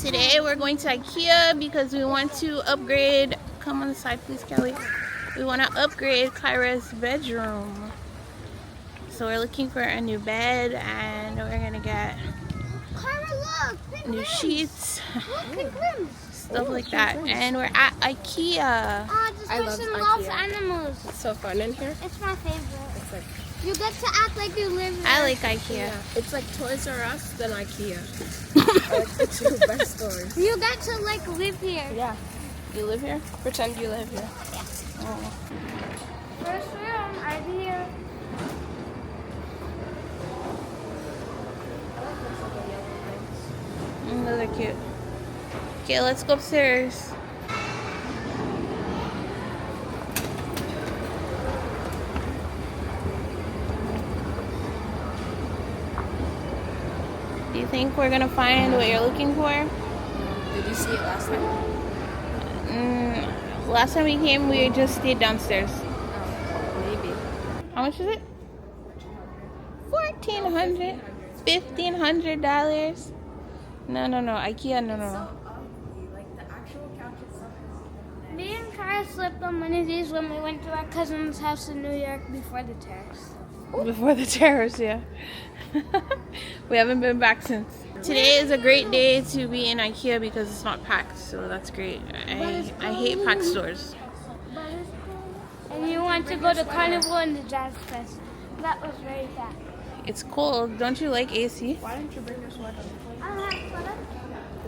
Today we're going to IKEA because we want to upgrade. Come on the side, please, Kelly. We want to upgrade Kyra's bedroom. So we're looking for a new bed, and we're gonna get new sheets, stuff like that. And we're at IKEA. Oh, this person loves animals. It's so fun in here. It's my favorite. It's like, you get to act like you live here. I like IKEA. yeah, it's like Toys R Us than IKEA. Like the two best stores. You get to like live here. Yeah. You live here? Pretend you live here. Oh. First room, IKEA. Those are cute. Okay, let's go upstairs. Do you think we're gonna find what you're looking for? Did you see it last time? Last time we came, we just stayed downstairs. Oh, maybe. How much is it? $1,400, $1,500. No, IKEA, no. Like the actual couch itself. Me and Kyra slept on one of these when we went to our cousin's house in New York before the terrace. Before the terrace, yeah. We haven't been back since. Today is a great day to be in IKEA because it's not packed, so that's great. I hate packed stores. And you want to go to Carnival and the Jazz Fest. That was very fast. It's cold. Don't you like AC? Why didn't you bring your sweater? I don't have sweater.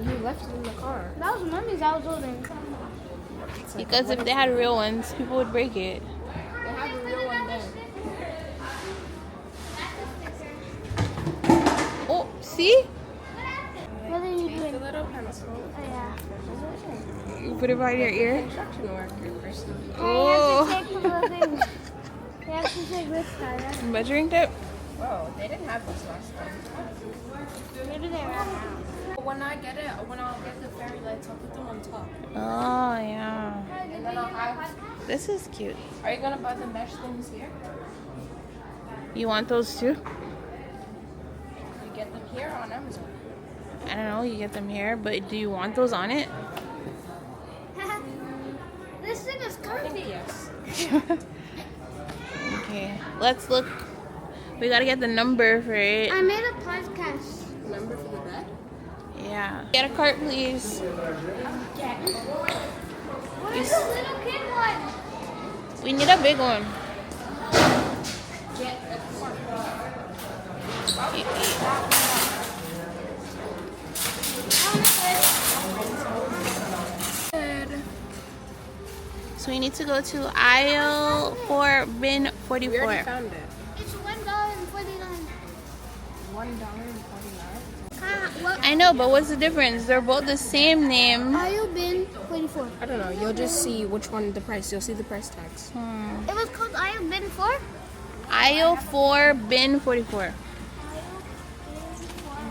You left it in the car. That was Mommy's I was holding. Because if they had real ones, people would break it. They have a real one there. Oh, see? What are you The doing? little pencil. Oh, yeah. You put it by your ear. Construction worker person. Oh. You have to take the thing. You have to take this, Kyra. Measuring tape? Whoa, they didn't have this last time. Maybe they ran out. When I'll get the fairy lights, I'll put them on top. Oh, yeah. And then I'll have. This is cute. Are you gonna buy the mesh things here? You want those too? You get them here on Amazon. I don't know. You get them here, but do you want those on it? This thing is comfy. Yes. Okay. Let's look. We gotta get the number for it. I made a podcast. Number for the bed? Yeah. Get a cart, please. What is the little kid one? We need a big one. Get a cart. So we need to go to aisle 4, bin 44. We already found it. It's $1.49. $1.49. I know, but what's the difference? They're both the same name. Aisle bin 44. I don't know. You'll just see which one the price. You'll see the price tags. It was called aisle bin 4? Aisle 4, bin 44.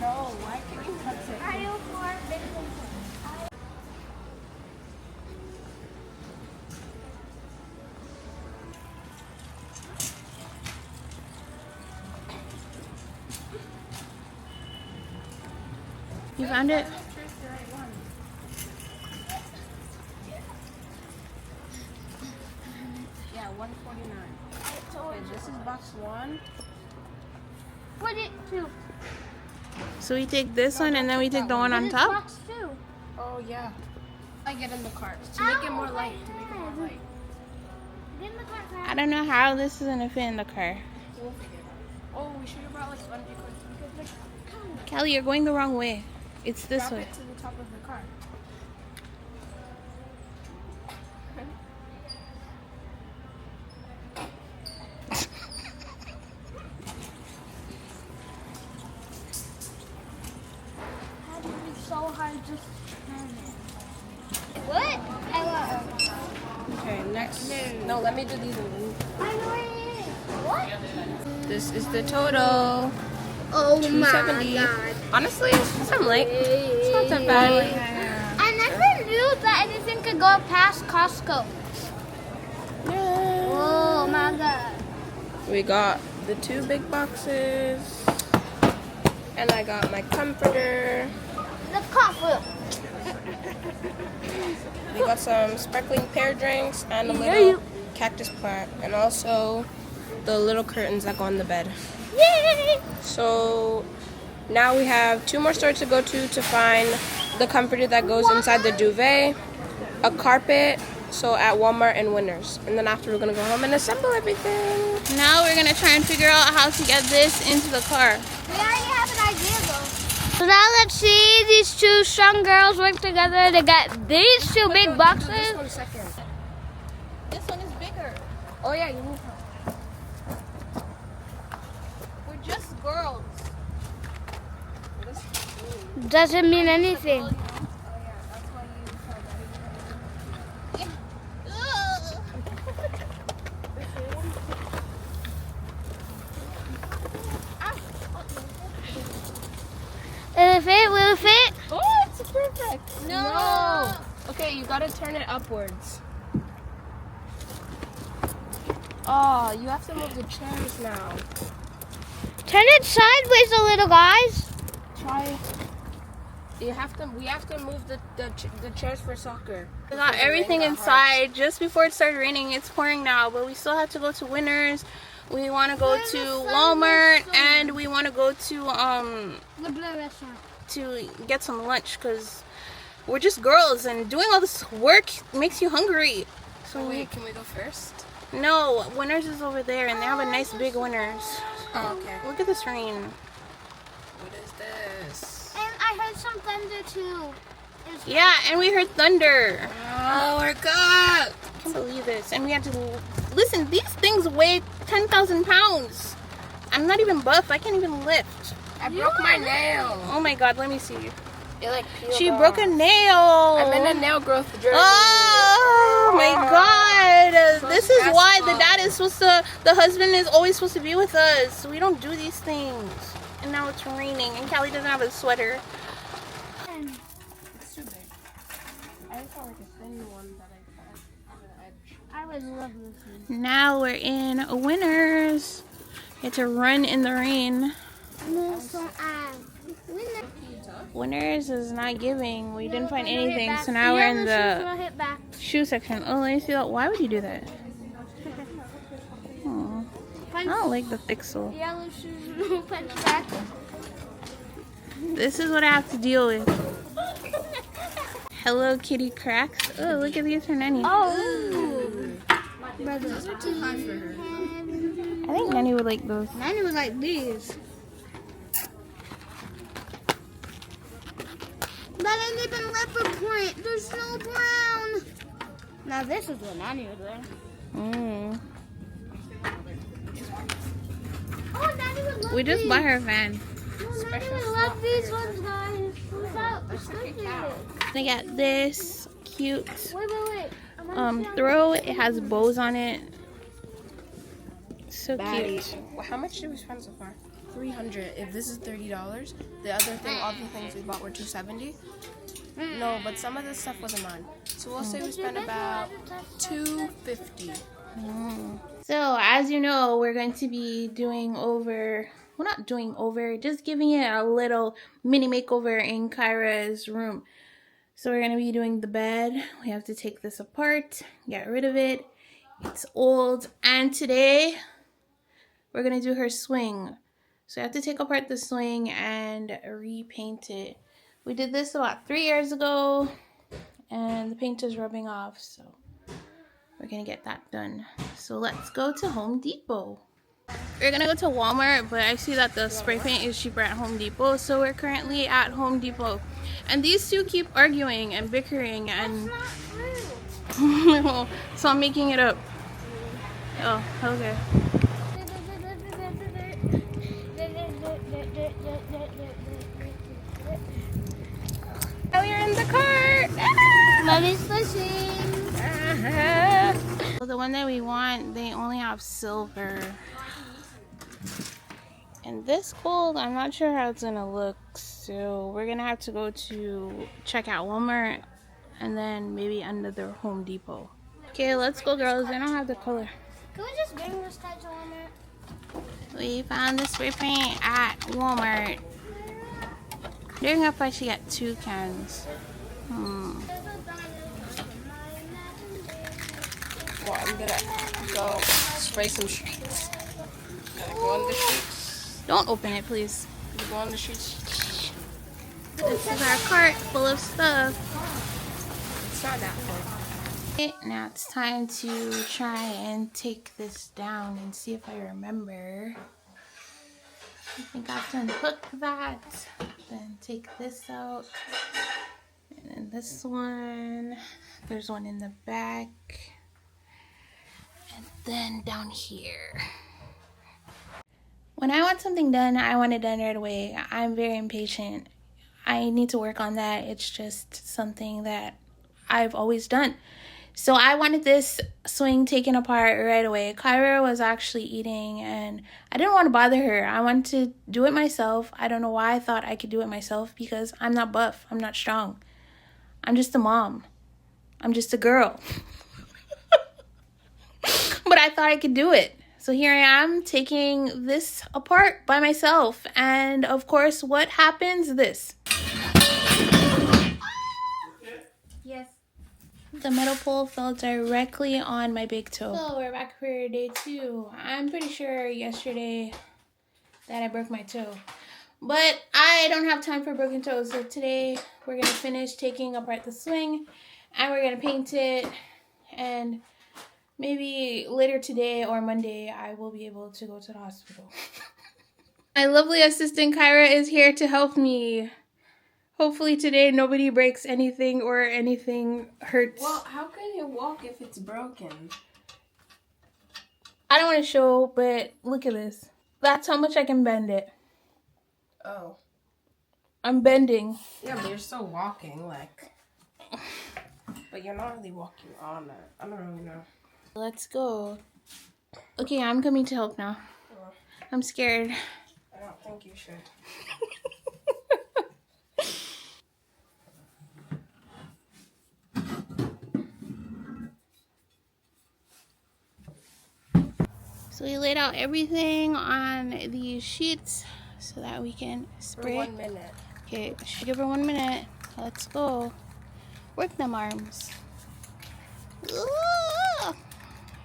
No, why can't you cut it? Aisle 4 bin 44. You found it? Yeah, $149. Okay, this is box 1. 42. So we take this one and then we take the one on It's top? box 2. Oh yeah. I get in the cart to make it more light. To make it more light. Get in the cart, Kyra. I don't know how this is gonna fit in the car. We'll figure it out. Oh, we should have brought like spongy cords. We could like Kelly, you're going the wrong way. It's this drop way. it to the top of the cart. Had to be so hard just to turn it. What? I love Okay, next. No, let me do these ones. I know it. What? This is the total. Oh 270. Honestly, I'm like, it's not that bad. I never knew that anything could go past Costco. Oh my god. We got the 2 big boxes. And I got my comforter. The comfort. We got some sparkling pear drinks and a little cactus plant, and also the little curtains that go on the bed. Yay! So now we have 2 more stores to go to find the comforter that goes inside the duvet, a carpet, so at Walmart and Winners. And then after we're gonna go home and assemble everything. Now we're gonna try and figure out how to get this into the car. We already have an idea though. So now let's see these 2 strong girls work together to get these 2 big boxes. This one second. This one is bigger. Oh yeah, you move. We're just girls. Doesn't mean anything. Will it fit? Oh, it's perfect. No. Okay, you gotta turn it upwards. Oh, you have to move the chairs now. Turn it sideways a little, guys. Try. We have to move the chairs for soccer. We got everything inside just before it started raining. It's pouring now, but we still have to go to Winners. We want to go to Walmart, and we want to go to get some lunch because we're just girls, and doing all this work makes you hungry. So Wait, can we go first? No, Winners is over there, and they have a nice big Winners. Oh, okay. Look at this rain. What is this? And I heard some thunder too. Yeah, and we heard thunder. Oh, we're good. I Can't believe this. And we had to listen. These things weigh 10,000 pounds. I'm not even buff. I can't even lift. broke my nail. Oh my God, let me see. It like peeled She off. broke a nail. I'm in a nail growth journey. Oh my God. So This is why the stressful. dad is the husband is always supposed to be with us. We don't do these things. And now it's raining and Callie doesn't have a sweater. It's too big. I just want like a thin one that I have an edge. I would love this one. Now we're in Winners. We had to run in the rain. Winners is not giving. We didn't find anything, so now we're in the shoe section. Oh, let me see that. Why would you do that? Oh, I don't like the thick sole. Yellow shoes, punch back. This is what I have to deal with. Hello Kitty cracks. Oh, look at these for Nanny. Oh. Those are too high for her. I think Nanny would like those. Nanny was like these. That ain't even leopard print. There's no brown. Now this is what Nanny would wear. Mm. Oh, Nanny would love We just these. bought her a van. No, Nanny would love these ones, guys. Without the I got this cute Wait. throw. It has bows on it. So Batty. cute. Well, how much did we spend so far? $300. If this is $30, the other thing, all the things we bought were $270. No, but some of this stuff wasn't mine. So we'll say we spent about $250. So as you know, we're going to be doing over. Well, not doing over, just giving it a little mini makeover in Kyra's room. So we're going to be doing the bed. We have to take this apart, get rid of it. It's old. And today, we're going to do her swing. So I have to take apart the swing and repaint it. We did this about 3 years ago, and the paint is rubbing off. So we're going to get that done. So let's go to Home Depot. We're gonna go to Walmart, but I see that the spray paint is cheaper at Home Depot, so we're currently at Home Depot. And these two keep arguing and bickering, and so I'm making it up. Oh, okay. Now we're in the cart. Mommy's fishing. So the one that we want, they only have silver. And this gold, I'm not sure how it's gonna look, so we're gonna have to go to check out Walmart and then maybe another Home Depot. Okay, let's go, girls. They don't have the color. Can we just bring this guy to Walmart? We found the spray paint at Walmart. They're gonna actually get 2 cans. Well, I'm gonna go spray some streets. Gotta go on the streets. Don't open it, please. Gotta go on the streets. This is our cart full of stuff. It's not that fun. Okay, now it's time to try and take this down and see if I remember. I think I have to unhook that. Then take this out. And then this one. There's one in the back. And then down here. When I want something done, I want it done right away. I'm very impatient. I need to work on that. It's just something that I've always done. So I wanted this swing taken apart right away. Kyra was actually eating and I didn't want to bother her. I wanted to do it myself. I don't know why I thought I could do it myself because I'm not buff. I'm not strong. I'm just a mom. I'm just a girl. But I thought I could do it. So here I am taking this apart by myself. And of course, what happens? This. Yes. The metal pole fell directly on my big toe. So we're back for day 2. I'm pretty sure yesterday that I broke my toe. But I don't have time for broken toes. So today we're going to finish taking apart the swing. And we're going to paint it. And maybe later today or Monday, I will be able to go to the hospital. My lovely assistant Kyra is here to help me. Hopefully today nobody breaks anything or anything hurts. Well, how can you walk if it's broken? I don't want to show, but look at this. That's how much I can bend it. Oh. I'm bending. Yeah, but you're still walking, like. But you're not really walking on it. I don't really know. Let's go. Okay, I'm coming to help now. I'm scared. I don't think you should. So we laid out everything on these sheets so that we can spray. For 1 minute. Okay, should give her 1 minute. Let's go. Work them arms. Ooh.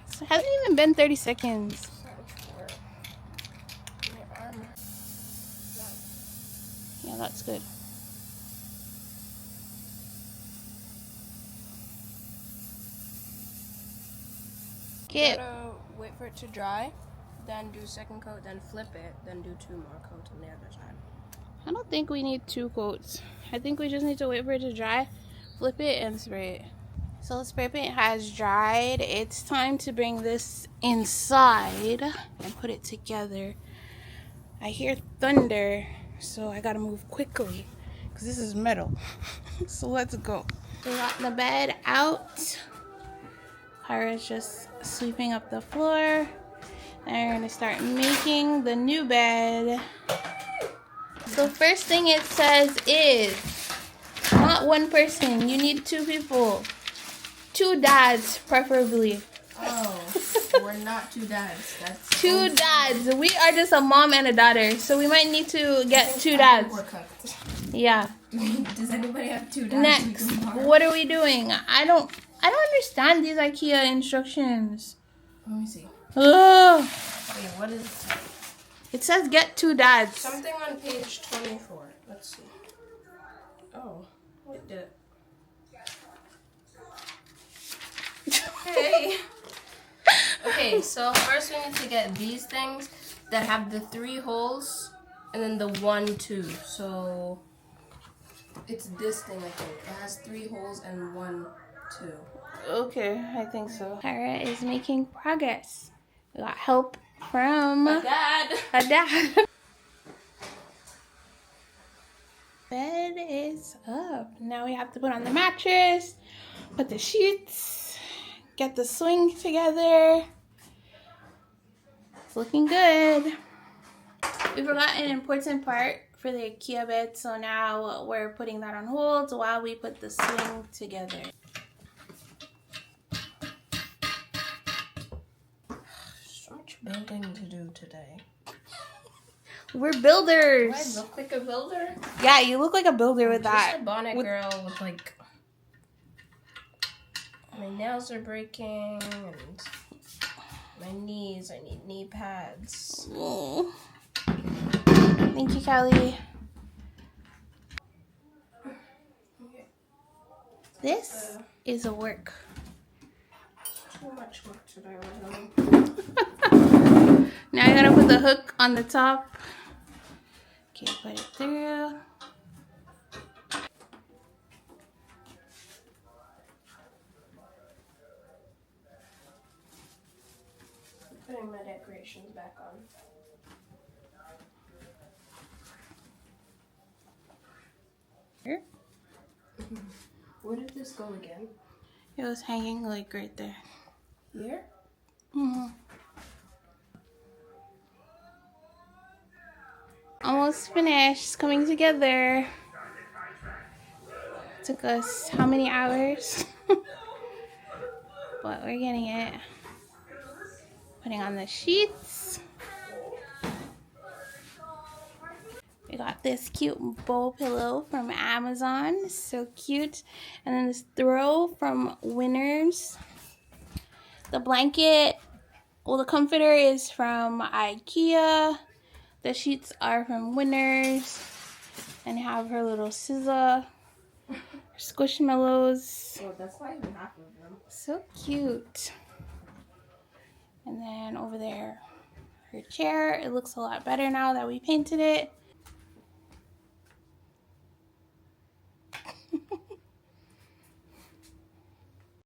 So it hasn't even been 30 seconds. Yeah, that's good. Okay. Wait for it to dry, then do second coat, then flip it, then do 2 more coats on the other side. I don't think we need 2 coats. I think we just need to wait for it to dry, flip it, and spray it. So the spray paint has dried. It's time to bring this inside and put it together. I hear thunder, so I gotta move quickly because this is metal. So let's go. We got the bed out. Kyra's just sweeping up the floor. And we're gonna start making the new bed. So first thing it says is not 1 person. You need 2 people. 2 dads, preferably. Oh, we're not 2 dads. That's 2 dads. We are just a mom and a daughter, so we might need to get 2 dads. We're cooked. Yeah. Does anybody have 2 dads? Next, what are we doing? I don't understand these IKEA instructions. Let me see. Ugh. Wait, what is it? It says get 2 dads. Something on page 24. Let's see. Oh, it did. Hey. Okay, so first we need to get these things that have the 3 holes and then the 1, 2. So it's this thing, I think. It has 3 holes and 1, 2. Okay, I think so. Kyra is making progress. We got help from a dad. Bed is up. Now we have to put on the mattress, put the sheets, get the swing together. It's looking good. We forgot an important part for the IKEA bed, so now we're putting that on hold while we put the swing together. So much building to do today. We're builders. Do I look like a builder? Yeah, you look like a builder with Just that. a bonnet girl with like... My nails are breaking and my knees, I need knee pads. Oh. Thank you, Kelly. This is a work. Too much work today, really. Now you're gonna put the hook on the top. Okay, put it through. Putting my decorations back on. Here. Where did this go again? It was hanging like right there. Here? Almost finished. It's coming together. Took us how many hours? But we're getting it. Putting on the sheets. We got this cute bowl pillow from Amazon. So cute. And then this throw from Winners. The blanket, well, the comforter is from IKEA. The sheets are from Winners. And have her little scissor. Squishmallows. Oh, that's not even half of them. So cute. And then over there, her chair. It looks a lot better now that we painted it.